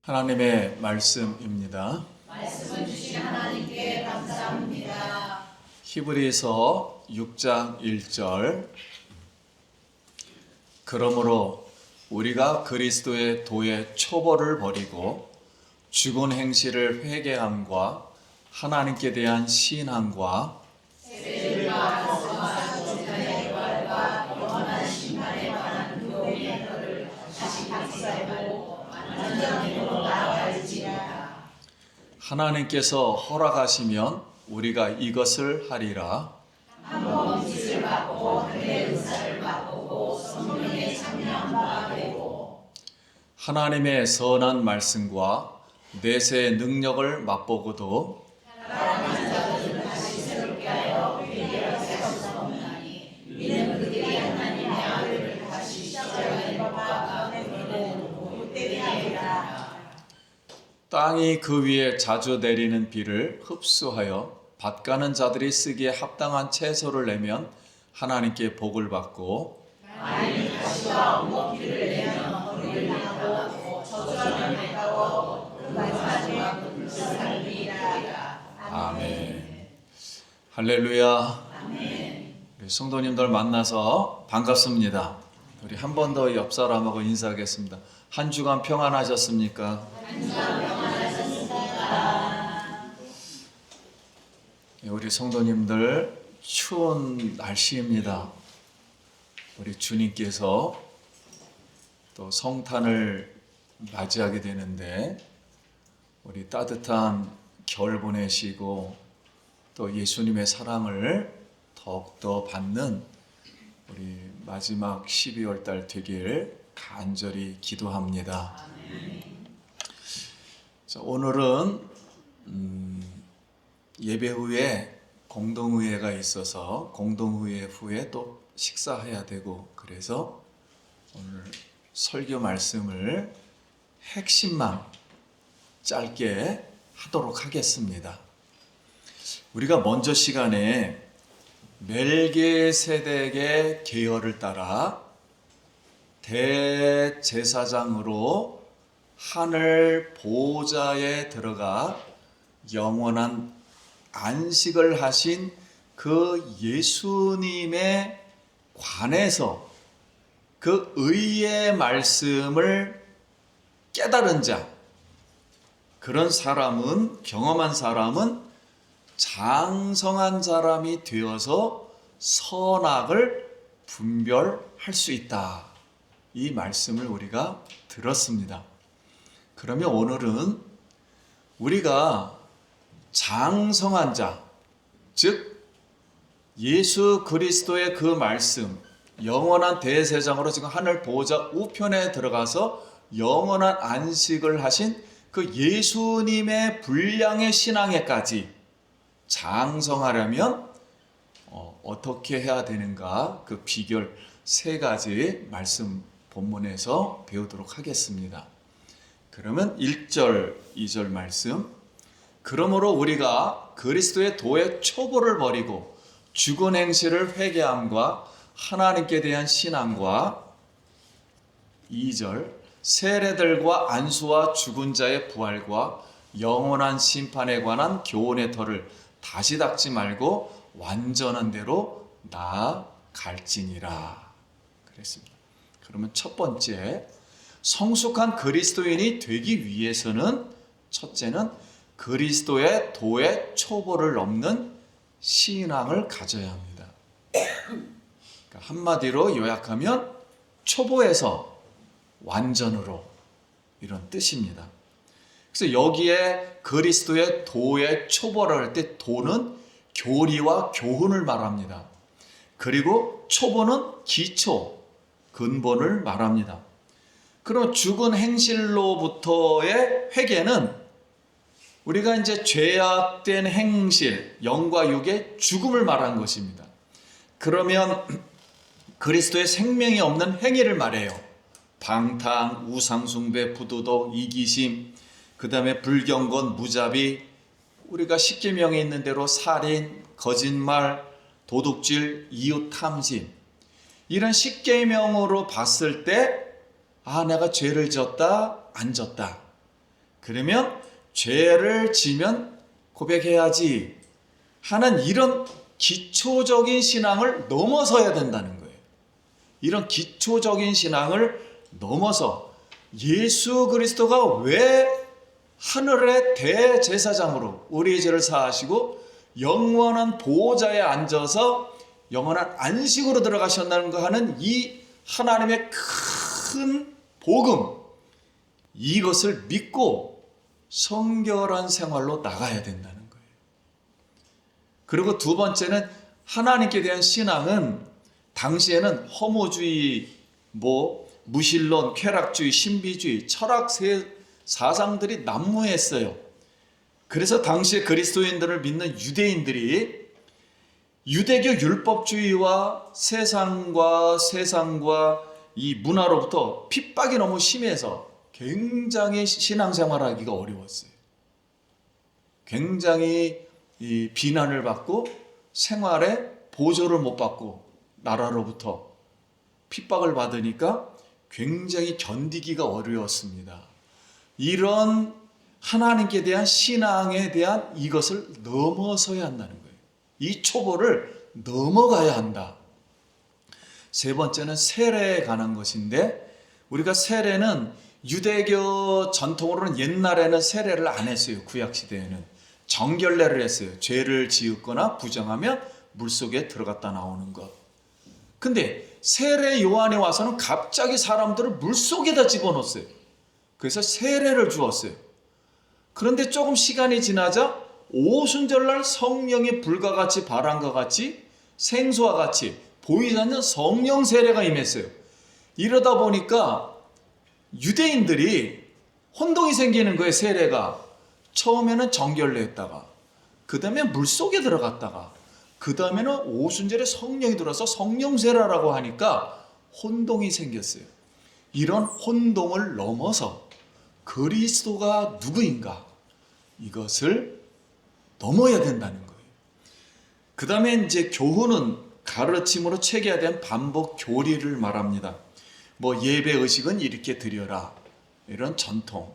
하나님의 말씀입니다. 말씀을 주신 하나님께 감사합니다. 히브리서 6장 1절. 그러므로 우리가 그리스도의 도의 초벌을 버리고 죽은 행실을 회개함과 하나님께 대한 신앙과 영원한 심판에 관한 교훈의 혀를 다시 박살내고 완전히로 나아갈지어다. 하나님께서 허락하시면 우리가 이것을 하리라. 한번 빚을 받고 하늘의 은사를 맛보고 성령에 참여한 바 되고 하나님의 선한 말씀과 내세의 능력을 맛보고도 사랑하는 자들은 다시 새롭게 하여 회개할 수 없나니 이는 그들이 하나님의 아들을 다시 십자가에 못 박아 그들은 못되게 하리라. 땅이 그 위에 자주 내리는 비를 흡수하여 밭가는 자들이 쓰기에 합당한 채소를 내면 하나님께 복을 받고 만일 가시와 엉겅퀴를 내면 허리를 나고 저주하면 매가워 그 마지막에 불쌍하리라. 아멘. 할렐루야. 우리 성도님들 만나서 반갑습니다. 우리 한 번 더 옆 사람하고 인사하겠습니다. 한 주간 평안하셨습니까? 우리 성도님들 추운 날씨입니다. 우리 주님께서 또 성탄을 맞이하게 되는데 우리 따뜻한 겨울 보내시고 또 예수님의 사랑을 더욱더 받는 우리 마지막 12월 달 되길 간절히 기도합니다. 자, 오늘은 예배 후에 공동의회가 있어서 공동의회 후에 또 식사해야 되고 그래서 오늘 설교 말씀을 핵심만 짧게 하도록 하겠습니다. 우리가 먼저 시간에 멜기세덱의 계열을 따라 대제사장으로 하늘 보좌에 들어가 영원한 안식을 하신 그 예수님에 관해서 그 의의 말씀을 깨달은 자, 그런 사람은, 경험한 사람은 장성한 사람이 되어서 선악을 분별할 수 있다. 이 말씀을 우리가 들었습니다. 그러면 오늘은 우리가 장성한 자, 즉 예수 그리스도의 그 말씀, 영원한 대제사장으로 지금 하늘 보좌 우편에 들어가서 영원한 안식을 하신 그 예수님의 분량의 신앙에까지 장성하려면 어떻게 해야 되는가, 그 비결 세 가지 말씀 본문에서 배우도록 하겠습니다. 그러면 1절, 2절 말씀. 그러므로 우리가 그리스도의 도의 초보를 버리고 죽은 행실을 회개함과 하나님께 대한 신앙과 2절 세례들과 안수와 죽은 자의 부활과 영원한 심판에 관한 교훈의 터를 다시 닦지 말고 완전한 대로 나아갈지니라 그랬습니다. 그러면 첫 번째, 성숙한 그리스도인이 되기 위해서는 첫째는 그리스도의 도의 초보를 넘는 신앙을 가져야 합니다. 그러니까 한마디로 요약하면 초보에서 완전으로, 이런 뜻입니다. 그래서 여기에 그리스도의 도의 초보를 할 때 도는 교리와 교훈을 말합니다. 그리고 초보는 기초, 근본을 말합니다. 그럼 죽은 행실로부터의 회개는 우리가 이제 죄악된 행실, 영과 육의 죽음을 말하는 것입니다. 그러면 그리스도의 생명이 없는 행위를 말해요. 방탕, 우상숭배, 부도덕, 이기심, 그 다음에 불경건, 무자비, 우리가 십계명에 있는 대로 살인, 거짓말, 도둑질, 이웃 탐심, 이런 십계명으로 봤을 때 내가 죄를 졌다, 안 졌다. 그러면 죄를 지면 고백해야지 하는 이런 기초적인 신앙을 넘어서야 된다는 거예요. 이런 기초적인 신앙을 넘어서 예수 그리스도가 왜 하늘의 대제사장으로 우리의 죄를 사하시고 영원한 보호자에 앉아서 영원한 안식으로 들어가셨다는 거 하는 이 하나님의 큰 복음, 이것을 믿고 성결한 생활로 나가야 된다는 거예요. 그리고 두 번째는 하나님께 대한 신앙은 당시에는 허무주의, 무신론, 쾌락주의, 신비주의, 철학 사상들이 난무했어요. 그래서 당시에 그리스도인들을 믿는 유대인들이 유대교 율법주의와 세상과 이 문화로부터 핍박이 너무 심해서 굉장히 신앙생활하기가 어려웠어요. 굉장히 이 비난을 받고 생활에 보조를 못 받고 나라로부터 핍박을 받으니까 굉장히 견디기가 어려웠습니다. 이런 하나님께 대한 신앙에 대한 이것을 넘어서야 한다는 거예요. 이 초보를 넘어가야 한다. 세 번째는 세례에 관한 것인데, 우리가 세례는 유대교 전통으로는 옛날에는 세례를 안 했어요. 구약시대에는 정결례를 했어요. 죄를 지었거나 부정하면 물속에 들어갔다 나오는 것. 근데 세례 요한이 와서는 갑자기 사람들을 물속에다 집어넣었어요. 그래서 세례를 주었어요. 그런데 조금 시간이 지나자 오순절날 성령이 불과 같이 바람과 같이 생수와 같이 보이지 않는 성령 세례가 임했어요. 이러다 보니까 유대인들이 혼동이 생기는 거예요. 세례가 처음에는 정결례 했다가 그 다음에 물속에 들어갔다가 그 다음에는 오순절에 성령이 들어서 성령세례라고 하니까 혼동이 생겼어요. 이런 혼동을 넘어서 그리스도가 누구인가, 이것을 넘어야 된다는 거예요. 그 다음에 이제 교훈은 가르침으로 체계해야 된 반복 교리를 말합니다. 예배 의식은 이렇게 드려라, 이런 전통,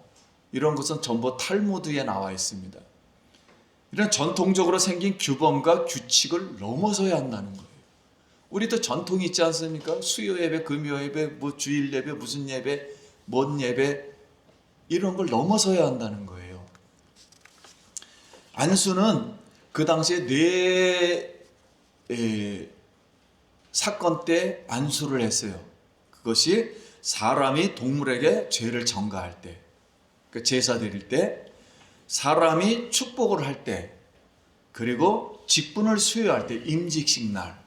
이런 것은 전부 탈무드에 나와 있습니다. 이런 전통적으로 생긴 규범과 규칙을 넘어서야 한다는 거예요. 우리도 전통이 있지 않습니까? 수요 예배, 금요 예배, 주일 예배, 무슨 예배, 뭔 예배, 이런 걸 넘어서야 한다는 거예요. 안수는 그 당시에 사건 때 안수를 했어요. 그것이 사람이 동물에게 죄를 전가할 때, 제사 드릴 때, 사람이 축복을 할 때, 그리고 직분을 수여할 때, 임직식 날,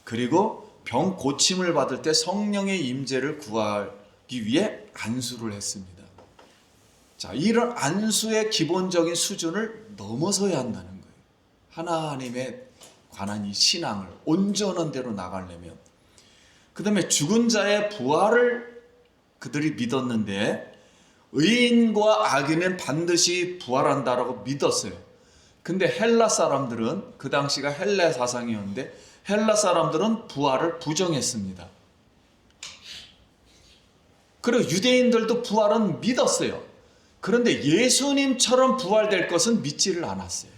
그리고 병 고침을 받을 때 성령의 임재를 구하기 위해 안수를 했습니다. 자, 이런 안수의 기본적인 수준을 넘어서야 한다는 거예요. 하나님에 관한 이 신앙을 온전한 대로 나가려면. 그 다음에 죽은 자의 부활을 그들이 믿었는데, 의인과 악인은 반드시 부활한다라고 믿었어요. 근데 헬라 사람들은, 그 당시가 헬라 사상이었는데 헬라 사람들은 부활을 부정했습니다. 그리고 유대인들도 부활은 믿었어요. 그런데 예수님처럼 부활될 것은 믿지를 않았어요.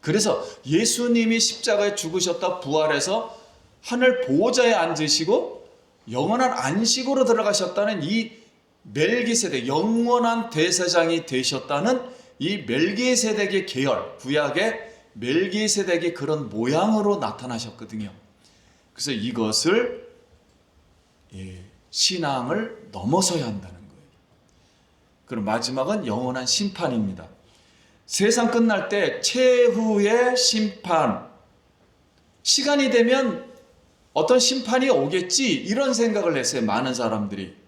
그래서 예수님이 십자가에 죽으셨다 부활해서 하늘 보호자에 앉으시고 영원한 안식으로 들어가셨다는 이 멜기세덱, 영원한 대제사장이 되셨다는 이 멜기세덱의 계열, 구약의 멜기세덱이 그런 모양으로 나타나셨거든요. 그래서 이것을 신앙을 넘어서야 한다는 거예요. 그럼 마지막은 영원한 심판입니다. 세상 끝날 때 최후의 심판, 시간이 되면 어떤 심판이 오겠지, 이런 생각을 했어요, 많은 사람들이.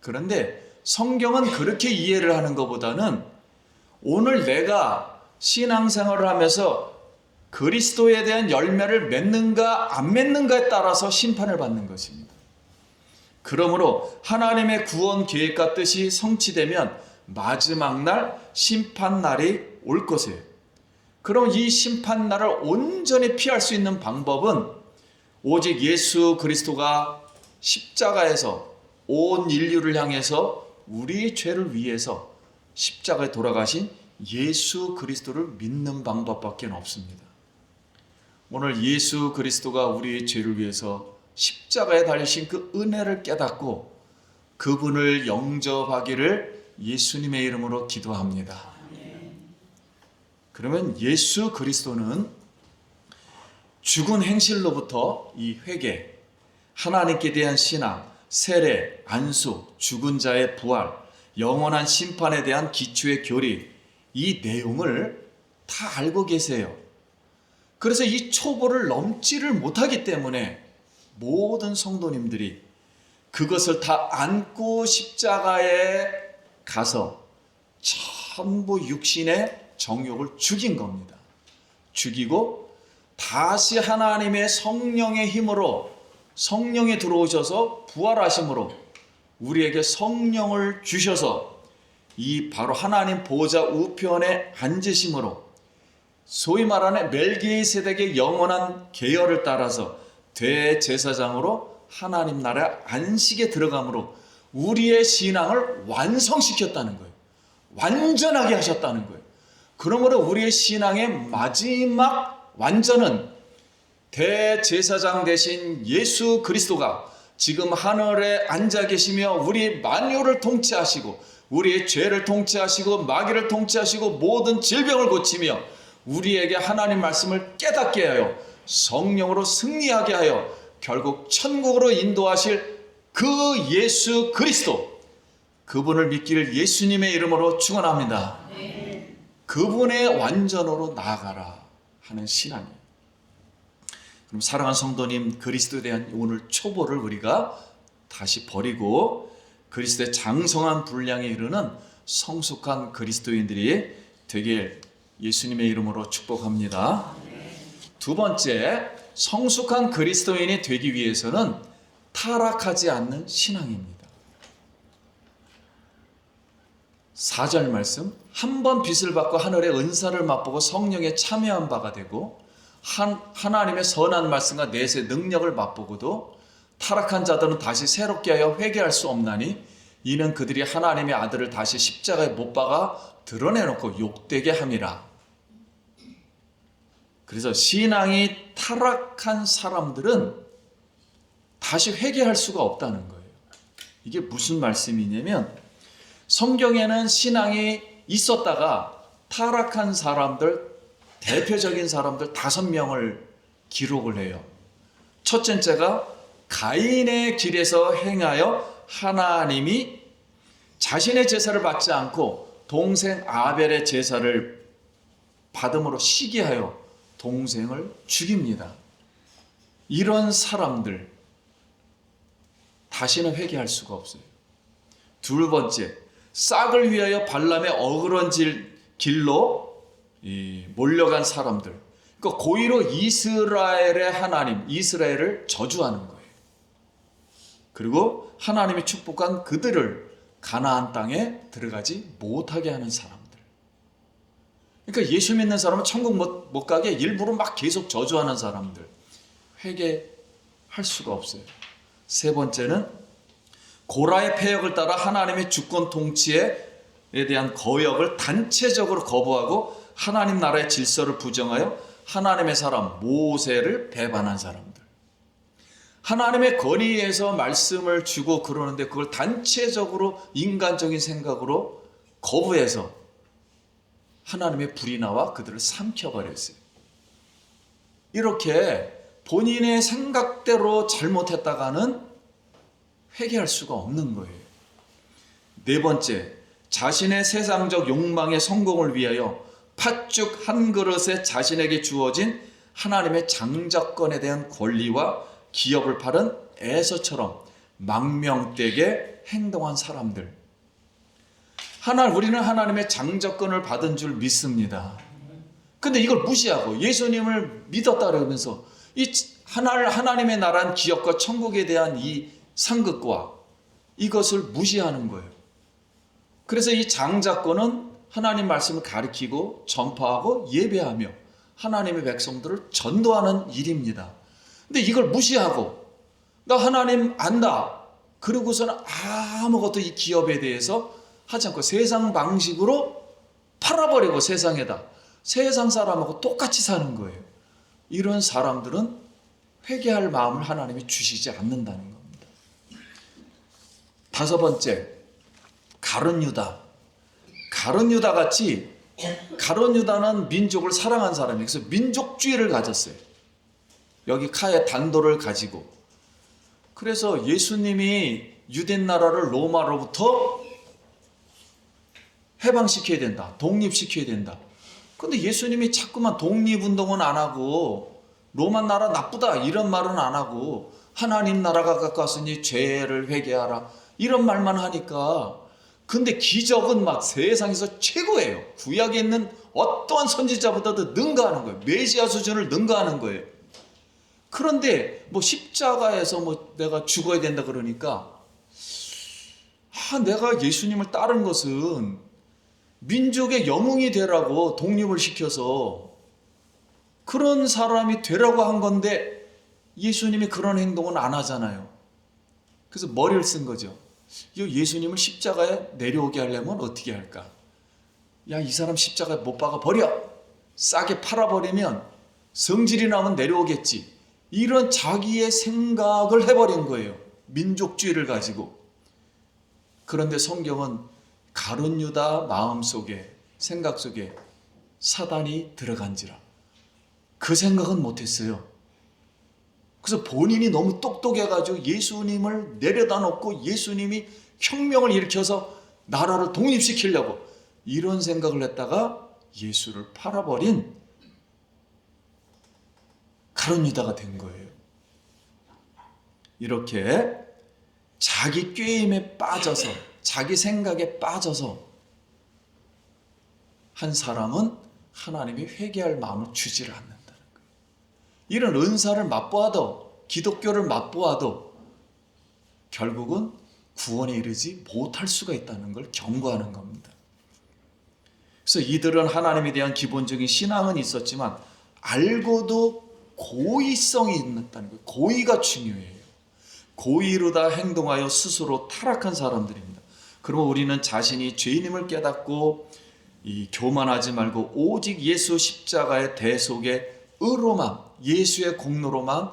그런데 성경은 그렇게 이해를 하는 것보다는 오늘 내가 신앙생활을 하면서 그리스도에 대한 열매를 맺는가 안 맺는가에 따라서 심판을 받는 것입니다. 그러므로 하나님의 구원 계획과 뜻이 성취되면 마지막 날 심판 날이 올 것이에요. 그럼 이 심판 날을 온전히 피할 수 있는 방법은 오직 예수 그리스도가 십자가에서 온 인류를 향해서 우리 죄를 위해서 십자가에 돌아가신 예수 그리스도를 믿는 방법밖에 없습니다. 오늘 예수 그리스도가 우리의 죄를 위해서 십자가에 달리신 그 은혜를 깨닫고 그분을 영접하기를 예수님의 이름으로 기도합니다. 그러면 예수 그리스도는 죽은 행실로부터 이 회개, 하나님께 대한 신앙, 세례, 안수, 죽은 자의 부활, 영원한 심판에 대한 기초의 교리, 이 내용을 다 알고 계세요. 그래서 이 초보를 넘지를 못하기 때문에 모든 성도님들이 그것을 다 안고 십자가에 가서 전부 육신의 정욕을 죽인 겁니다. 죽이고 다시 하나님의 성령의 힘으로 성령이 들어오셔서 부활하심으로 우리에게 성령을 주셔서 이 바로 하나님 보좌 우편에 앉으심으로 소위 말하는 멜기세덱의 영원한 계열을 따라서 대제사장으로 하나님 나라 안식에 들어감으로 우리의 신앙을 완성시켰다는 거예요. 완전하게 하셨다는 거예요. 그러므로 우리의 신앙의 마지막 완전은 대제사장 되신 예수 그리스도가 지금 하늘에 앉아 계시며 우리 만유를 통치하시고 우리의 죄를 통치하시고 마귀를 통치하시고 모든 질병을 고치며 우리에게 하나님 말씀을 깨닫게 하여 성령으로 승리하게 하여 결국 천국으로 인도하실 그 예수 그리스도, 그분을 믿기를 예수님의 이름으로 축원합니다. 그분의 완전으로 나아가라 하는 신앙이에요. 그럼 사랑하는 성도님, 그리스도에 대한 오늘 초보를 우리가 다시 버리고 그리스도의 장성한 분량에 이르는 성숙한 그리스도인들이 되길 예수님의 이름으로 축복합니다. 두 번째, 성숙한 그리스도인이 되기 위해서는 타락하지 않는 신앙입니다. 4절 말씀, 한 번 빚을 받고 하늘의 은사를 맛보고 성령에 참여한 바가 되고 하나님의 선한 말씀과 내세 능력을 맛보고도 타락한 자들은 다시 새롭게 하여 회개할 수 없나니 이는 그들이 하나님의 아들을 다시 십자가에 못 박아 드러내놓고 욕되게 함이라. 그래서 신앙이 타락한 사람들은 다시 회개할 수가 없다는 거예요. 이게 무슨 말씀이냐면 성경에는 신앙이 있었다가 타락한 사람들, 대표적인 사람들 5명을 기록을 해요. 첫째가 가인의 길에서 행하여 하나님이 자신의 제사를 받지 않고 동생 아벨의 제사를 받음으로 시기하여 동생을 죽입니다. 이런 사람들 다시는 회개할 수가 없어요. 두 번째, 싹을 위하여 발람의 어그런 길로 몰려간 사람들. 그러니까 고의로 이스라엘의 하나님, 이스라엘을 저주하는 거예요. 그리고 하나님이 축복한 그들을 가나안 땅에 들어가지 못하게 하는 사람들. 그러니까 예수 믿는 사람은 천국 못 가게 일부러 막 계속 저주하는 사람들. 회개할 수가 없어요. 세 번째는 고라의 패역을 따라 하나님의 주권 통치에 대한 거역을 단체적으로 거부하고 하나님 나라의 질서를 부정하여 하나님의 사람 모세를 배반한 사람들. 하나님의 권위에서 말씀을 주고 그러는데 그걸 단체적으로 인간적인 생각으로 거부해서 하나님의 불이 나와 그들을 삼켜버렸어요. 이렇게 본인의 생각대로 잘못했다가는 회개할 수가 없는 거예요. 네 번째, 자신의 세상적 욕망의 성공을 위하여 팥죽 한 그릇에 자신에게 주어진 하나님의 장자권에 대한 권리와 기업을 팔은 에서처럼 망명되게 행동한 사람들. 우리는 하나님의 장자권을 받은 줄 믿습니다. 근데 이걸 무시하고 예수님을 믿었다 그러면서 이 하나님의 나라는 기업과 천국에 대한 이 상급과 이것을 무시하는 거예요. 그래서 이 장자권은 하나님 말씀을 가르치고 전파하고 예배하며 하나님의 백성들을 전도하는 일입니다. 근데 이걸 무시하고 나 하나님 안다. 그러고서는 아무것도 이 기업에 대해서 하지 않고 세상 방식으로 팔아버리고 세상에다 세상 사람하고 똑같이 사는 거예요. 이런 사람들은 회개할 마음을 하나님이 주시지 않는다는 겁니다. 다섯 번째, 가룟 유다. 가룟 유다 같이 가룟 유다는 민족을 사랑한 사람이에요. 그래서 민족주의를 가졌어요. 여기 카의 단도를 가지고. 그래서 예수님이 유대 나라를 로마로부터 해방시켜야 된다. 독립시켜야 된다. 근데 예수님이 자꾸만 독립운동은 안 하고 로마 나라 나쁘다 이런 말은 안 하고 하나님 나라가 가까웠으니 죄를 회개하라 이런 말만 하니까 근데 기적은 막 세상에서 최고예요. 구약에 있는 어떠한 선지자보다도 능가하는 거예요. 메시아 수준을 능가하는 거예요. 그런데 뭐 십자가에서 뭐 내가 죽어야 된다 그러니까 내가 예수님을 따른 것은 민족의 영웅이 되라고 독립을 시켜서 그런 사람이 되라고 한 건데 예수님이 그런 행동은 안 하잖아요. 그래서 머리를 쓴 거죠. 예수님을 십자가에 내려오게 하려면 어떻게 할까? 야, 이 사람 십자가에 못 박아 버려. 싸게 팔아버리면 성질이 나면 내려오겠지. 이런 자기의 생각을 해버린 거예요. 민족주의를 가지고. 그런데 성경은 가룟 유다 마음속에 생각 속에 사단이 들어간지라 그 생각은 못했어요. 그래서 본인이 너무 똑똑해가지고 예수님을 내려다 놓고 예수님이 혁명을 일으켜서 나라를 독립시키려고 이런 생각을 했다가 예수를 팔아버린 가룟 유다가 된 거예요. 이렇게 자기 꾀임에 빠져서 자기 생각에 빠져서 한 사람은 하나님이 회개할 마음을 주지를 않는다는 거예요. 이런 은사를 맛보아도 기독교를 맛보아도 결국은 구원에 이르지 못할 수가 있다는 걸 경고하는 겁니다. 그래서 이들은 하나님에 대한 기본적인 신앙은 있었지만 알고도 고의성이 있다는 거예요. 고의가 중요해요. 고의로 다 행동하여 스스로 타락한 사람들입니다. 그러면 우리는 자신이 죄인임을 깨닫고 교만하지 말고 오직 예수 십자가의 대속의 의로만 예수의 공로로만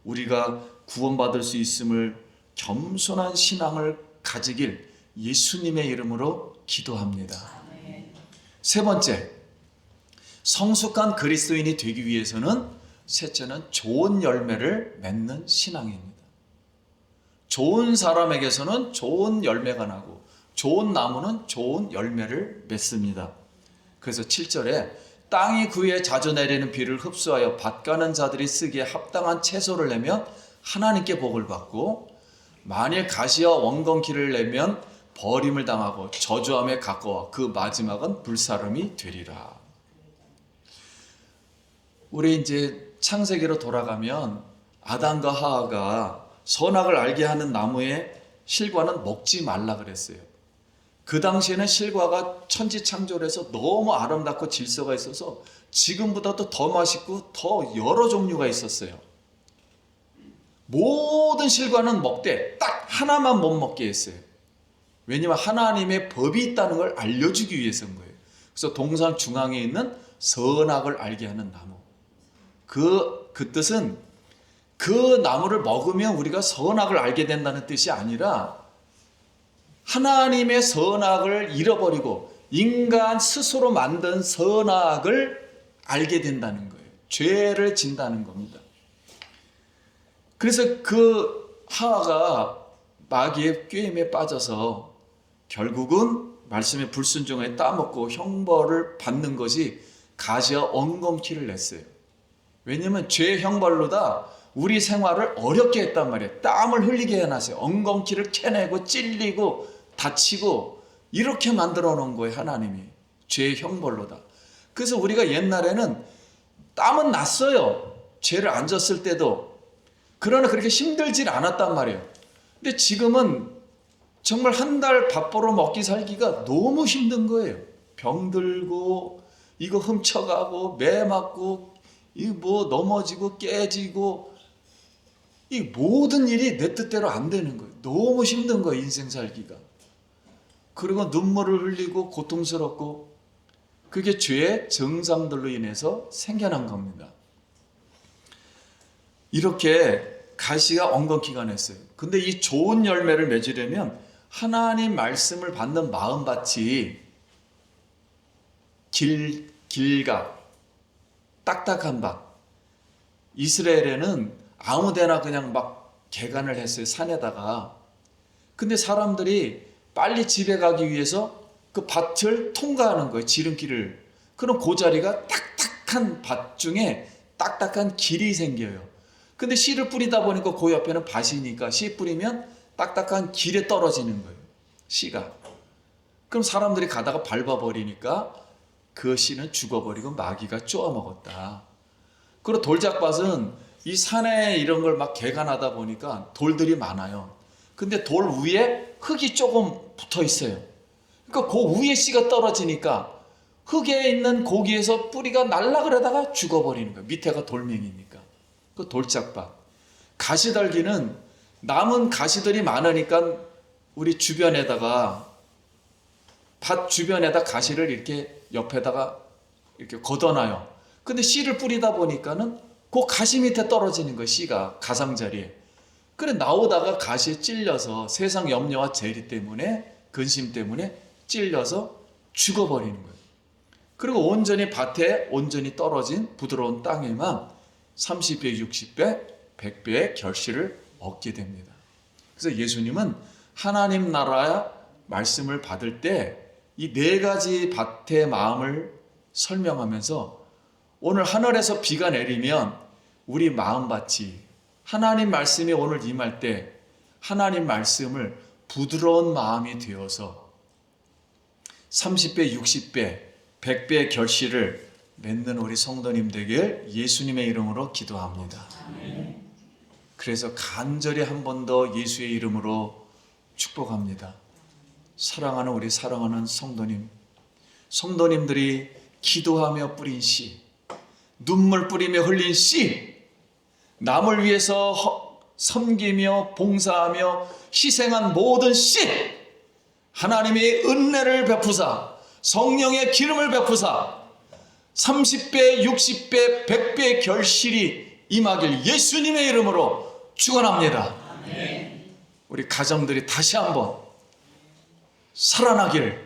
우리가 구원받을 수 있음을 겸손한 신앙을 가지길 예수님의 이름으로 기도합니다. 세 번째, 성숙한 그리스도인이 되기 위해서는 셋째는 좋은 열매를 맺는 신앙입니다. 좋은 사람에게서는 좋은 열매가 나고 좋은 나무는 좋은 열매를 맺습니다. 그래서 7절에 땅이 그의 자주 내리는 비를 흡수하여 밭 가는 자들이 쓰기에 합당한 채소를 내면 하나님께 복을 받고 만일 가시와 원건키를 내면 버림을 당하고 저주함에 가까워 그 마지막은 불사름이 되리라. 우리 이제 창세기로 돌아가면 아담과 하와가 선악을 알게 하는 나무의 실과는 먹지 말라 그랬어요. 그 당시에는 실과가 천지창조에서 너무 아름답고 질서가 있어서 지금보다도 더 맛있고 더 여러 종류가 있었어요. 모든 실과는 먹되 딱 하나만 못 먹게 했어요. 왜냐하면 하나님의 법이 있다는 걸 알려주기 위해서인 거예요. 그래서 동산 중앙에 있는 선악을 알게 하는 나무. 그 뜻은 그 나무를 먹으면 우리가 선악을 알게 된다는 뜻이 아니라 하나님의 선악을 잃어버리고 인간 스스로 만든 선악을 알게 된다는 거예요. 죄를 진다는 겁니다. 그래서 그 하와가 마귀의 꾀임에 빠져서 결국은 말씀에 불순종하여 따먹고 형벌을 받는 것이 가시와 엉겅퀴를 냈어요. 왜냐하면 죄의 형벌로다 우리 생활을 어렵게 했단 말이에요. 땀을 흘리게 해놨어요. 엉겅퀴를 캐내고 찔리고 다치고 이렇게 만들어 놓은 거예요. 하나님이 죄의 형벌로다. 그래서 우리가 옛날에는 땀은 났어요. 죄를 안 졌을 때도. 그러나 그렇게 힘들질 않았단 말이에요. 근데 지금은 정말 한 달 밥 벌어 먹기 살기가 너무 힘든 거예요. 병들고 이거 훔쳐가고 매 맞고 이 뭐 넘어지고 깨지고 이 모든 일이 내 뜻대로 안 되는 거예요. 너무 힘든 거예요, 인생 살기가. 그리고 눈물을 흘리고 고통스럽고 그게 죄의 증상들로 인해서 생겨난 겁니다. 이렇게 가시가 엉겅퀴가 냈어요. 근데 이 좋은 열매를 맺으려면 하나님 말씀을 받는 마음밭이 길가 딱딱한 밭. 이스라엘에는 아무데나 그냥 막 개간을 했어요, 산에다가. 근데 사람들이 빨리 집에 가기 위해서 그 밭을 통과하는 거예요, 지름길을. 그럼 그 자리가 딱딱한 밭 중에 딱딱한 길이 생겨요. 근데 씨를 뿌리다 보니까 그 옆에는 밭이니까 씨 뿌리면 딱딱한 길에 떨어지는 거예요, 씨가. 그럼 사람들이 가다가 밟아버리니까 그 씨는 죽어버리고 마귀가 쪼아먹었다. 그리고 돌짝밭은 이 산에 이런 걸 막 개간하다 보니까 돌들이 많아요. 근데 돌 위에 흙이 조금 붙어 있어요. 그러니까 그 위에 씨가 떨어지니까 흙에 있는 고기에서 뿌리가 날아가려다가 죽어버리는 거예요. 밑에가 돌멩이니까. 그 돌짝밭. 가시달기는 남은 가시들이 많으니까 우리 주변에다가 밭 주변에다 가시를 이렇게 옆에다가 이렇게 걷어놔요. 근데 씨를 뿌리다 보니까는 그 가시 밑에 떨어지는 거예요, 씨가 가장자리에. 그래 나오다가 가시에 찔려서 세상 염려와 재리 때문에 근심 때문에 찔려서 죽어버리는 거예요. 그리고 온전히 밭에 온전히 떨어진 부드러운 땅에만 30배, 60배, 100배의 결실을 얻게 됩니다. 그래서 예수님은 하나님 나라의 말씀을 받을 때 이 네 가지 밭의 마음을 설명하면서 오늘 하늘에서 비가 내리면 우리 마음밭이 하나님 말씀이 오늘 임할 때 하나님 말씀을 부드러운 마음이 되어서 30배, 60배, 100배의 결실을 맺는 우리 성도님 되길 예수님의 이름으로 기도합니다. 그래서 간절히 한 번 더 예수의 이름으로 축복합니다. 사랑하는 우리 사랑하는 성도님, 성도님들이 기도하며 뿌린 씨, 눈물 뿌리며 흘린 씨, 남을 위해서 섬기며 봉사하며 희생한 모든 씨, 하나님의 은혜를 베푸사 성령의 기름을 베푸사 30배, 60배, 100배의 결실이 임하길 예수님의 이름으로 축원합니다. 우리 가정들이 다시 한번 살아나길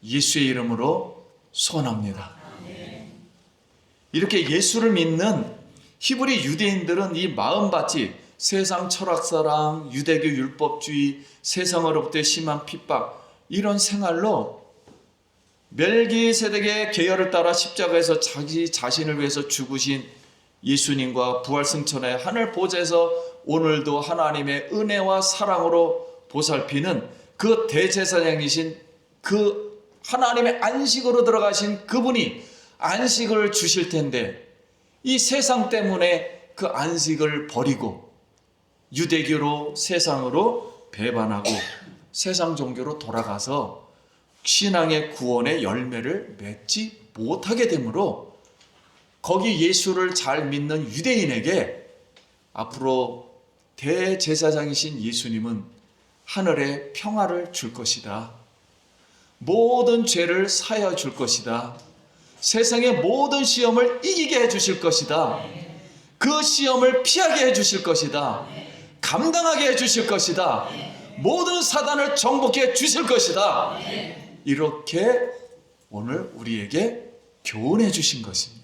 예수의 이름으로 소원합니다. 이렇게 예수를 믿는 히브리 유대인들은 이 마음밭이 세상 철학사랑, 유대교 율법주의, 세상으로부터의 심한 핍박 이런 생활로 멜기세덱의 계열을 따라 십자가에서 자기 자신을 위해서 죽으신 예수님과 부활승천의 하늘 보좌에서 오늘도 하나님의 은혜와 사랑으로 보살피는 그 대제사장이신 그 하나님의 안식으로 들어가신 그분이 안식을 주실 텐데 이 세상 때문에 그 안식을 버리고 유대교로 세상으로 배반하고 세상 종교로 돌아가서 신앙의 구원의 열매를 맺지 못하게 되므로 거기 예수를 잘 믿는 유대인에게 앞으로 대제사장이신 예수님은 하늘의 평화를 줄 것이다. 모든 죄를 사하여 줄 것이다. 세상의 모든 시험을 이기게 해주실 것이다. 그 시험을 피하게 해주실 것이다. 감당하게 해주실 것이다. 모든 사단을 정복해 주실 것이다. 이렇게 오늘 우리에게 교훈해 주신 것입니다.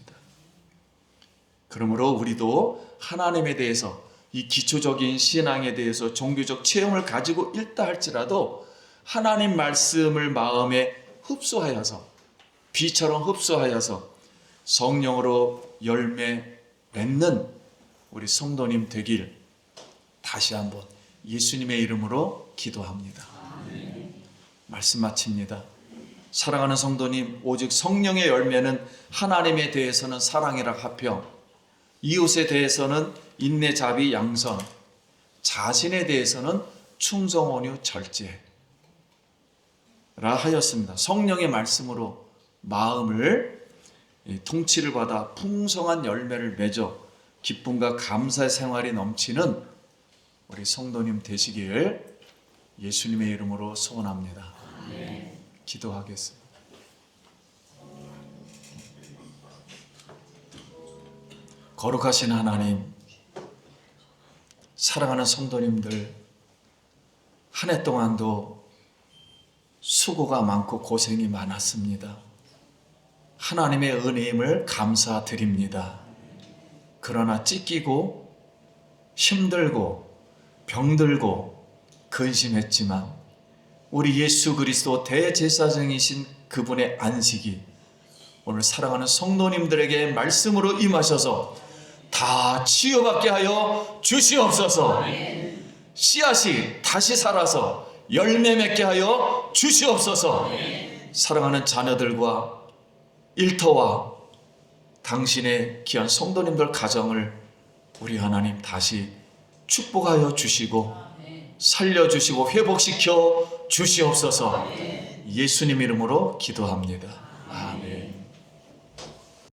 그러므로 우리도 하나님에 대해서 이 기초적인 신앙에 대해서 종교적 체험을 가지고 있다 할지라도 하나님 말씀을 마음에 흡수하여서 비처럼 흡수하여서 성령으로 열매 맺는 우리 성도님 되길 다시 한번 예수님의 이름으로 기도합니다. 말씀 마칩니다. 사랑하는 성도님, 오직 성령의 열매는 하나님에 대해서는 사랑이라 화평, 이웃에 대해서는 인내, 자비, 양선, 자신에 대해서는 충성온유 절제라 하였습니다. 성령의 말씀으로 마음을 통치를 받아 풍성한 열매를 맺어 기쁨과 감사의 생활이 넘치는 우리 성도님 되시길 예수님의 이름으로 소원합니다. 기도하겠습니다. 거룩하신 하나님, 사랑하는 성도님들, 한 해 동안도 수고가 많고 고생이 많았습니다. 하나님의 은혜임을 감사드립니다. 그러나 찢기고 힘들고 병들고 근심했지만 우리 예수 그리스도 대제사장이신 그분의 안식이 오늘 사랑하는 성도님들에게 말씀으로 임하셔서 다 치유받게 하여 주시옵소서. 씨앗이 다시 살아서 열매 맺게 하여 주시옵소서. 사랑하는 자녀들과 일터와 당신의 귀한 성도님들 가정을 우리 하나님 다시 축복하여 주시고 살려주시고 회복시켜 주시옵소서. 예수님 이름으로 기도합니다. 아멘.